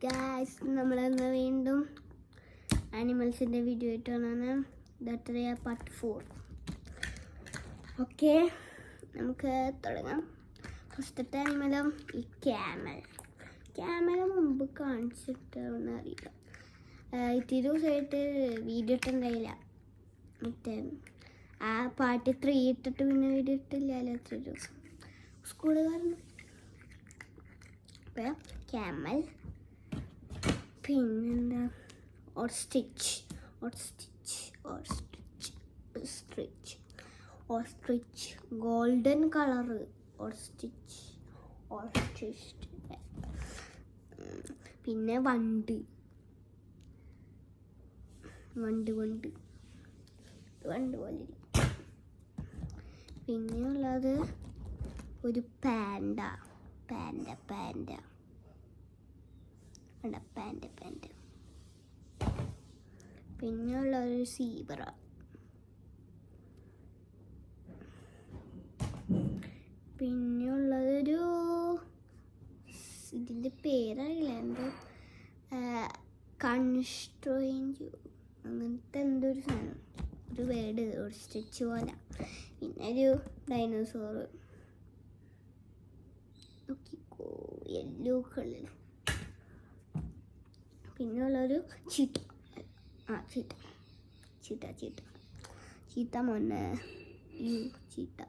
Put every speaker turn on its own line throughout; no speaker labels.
Guys, നമ്മളിന്ന് വീണ്ടും ആനിമൽസിൻ്റെ video ആയിട്ടാണ്. That part 4. ഓക്കെ, നമുക്ക് തുടങ്ങാം. ഫസ്റ്റത്തെ ആനിമലും ഈ ക്യാമൽ മുമ്പ് കാണിച്ചിട്ടാണെന്ന് അറിയില്ല. ഇത്തിരി ദിവസമായിട്ട് വീഡിയോ ഇട്ടുണ്ടായില്ല. മറ്റേ ആ പാർട്ട് 3 ഇട്ടിട്ട് പിന്നെ വീഡിയോ ഇട്ടില്ലല്ലോ ഇത്ര ദിവസം സ്കൂള് കാരണം. അപ്പം ക്യാമൽ, പിന്നെന്താ ഓസ്ട്രിച്ച്, ഗോൾഡൻ കളറ് ഓസ്ട്രിച്ച്. പിന്നെ വണ്ട് പോലെ. പിന്നെയുള്ളത് ഒരു പാൻഡ. പിന്നെയുള്ള ഒരു സീബ്ര. പിന്നെയുള്ളതൊരു ഇതിൻ്റെ പേരറിയില്ല, എന്തോ കൺസ്ട്രോയിൻ്റ് അങ്ങനത്തെ എന്തോ ഒരു സാധനം, ഒരു വേർഡ്, ഒരു സ്റ്റിച്ച് പോലെ. പിന്നെ ഒരു ഡൈനോസോർ നോക്കിക്കോ, യെല്ലോ കളർ. പിന്നെയുള്ളൊരു ചീത്ത മോനെ. ചീത്ത.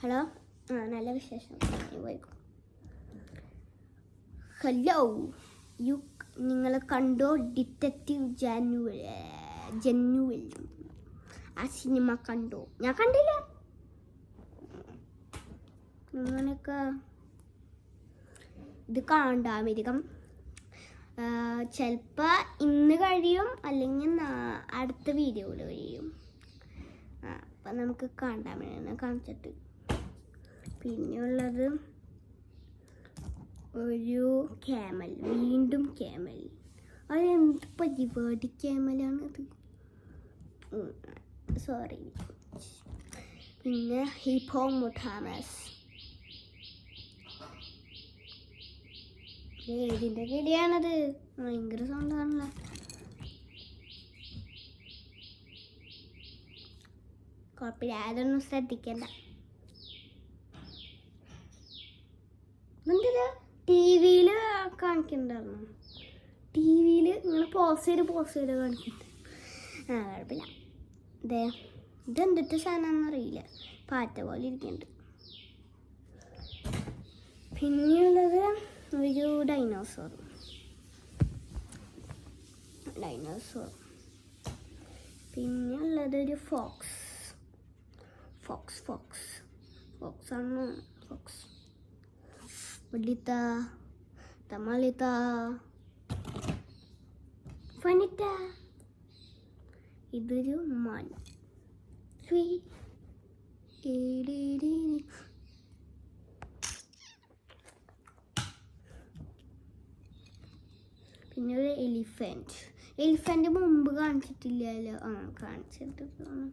ഹലോ, നല്ല വിശേഷം. ഹലോ, നിങ്ങൾ കണ്ടോ ഡിറ്റക്റ്റീവ് ജനുവൽ? ആ സിനിമ കണ്ടോ? ഞാൻ കണ്ടില്ല. അങ്ങനെയൊക്കെ ഇത് കാണാമെരിക്കും. ചിലപ്പോൾ ഇന്ന് കഴിയും, അല്ലെങ്കിൽ അടുത്ത വീഡിയോയിൽ കഴിയും. അപ്പം നമുക്ക് കാണാമെന്ന് കാണിച്ചിട്ട്. പിന്നെയുള്ളത് ഒരു ക്യാമൽ, വീണ്ടും ക്യാമൽ. അതെന്ത് പരിപാടി ക്യാമലാണത്? സോറി. പിന്നെ ഹിപ്പോപ്പൊട്ടാമസ്. ഏതിൻ്റെ കിളിയാണത്? ഭയങ്കര സൗണ്ടാണല്ലോ. കുഴപ്പമില്ല, അതൊന്നും ശ്രദ്ധിക്കണ്ട. എന്തിനാ ടി വിയിൽ കാണിക്കണ്ടായിരുന്നു? ടി വിയിൽ ഇങ്ങനെ പോസ് ചെയ്ത് കാണിക്കുന്നത്. കുഴപ്പമില്ല. ഇതെന്തിട്ട് സാധനമാണെന്ന് അറിയില്ല, പാറ്റ പോലെ ഇരിക്കുന്നുണ്ട്. പിന്നെയുള്ളത് ഒരു ഡൈനോസോർ. പിന്നെയുള്ളതൊരു ഫോക്സ്. തമാലിത്ത, ഫനിറ്റ. ഇതൊരു മാൻ. പിന്നെ ഒരു എലിഫന്റ് മുമ്പ് കാണിച്ചിട്ടില്ലല്ലോ. കാണിച്ചിട്ടുണ്ടോന്ന്.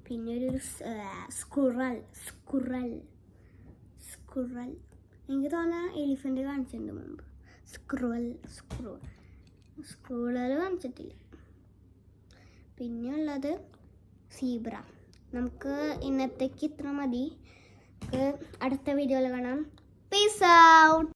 പിന്നെ ഒരു സ്കുറൽ. എനിക്ക് തോന്നുന്ന എലിഫന്റ് കാണിച്ചിട്ടുണ്ട് മുമ്പ്. സ്ക്രൂളർ കാണിച്ചിട്ടില്ല. പിന്നെയുള്ളത് സീബ്ര. നമുക്ക് ഇന്നത്തേക്ക് ഇത്ര മതി. അടുത്ത വീഡിയോയിൽ കാണാം. Peace out.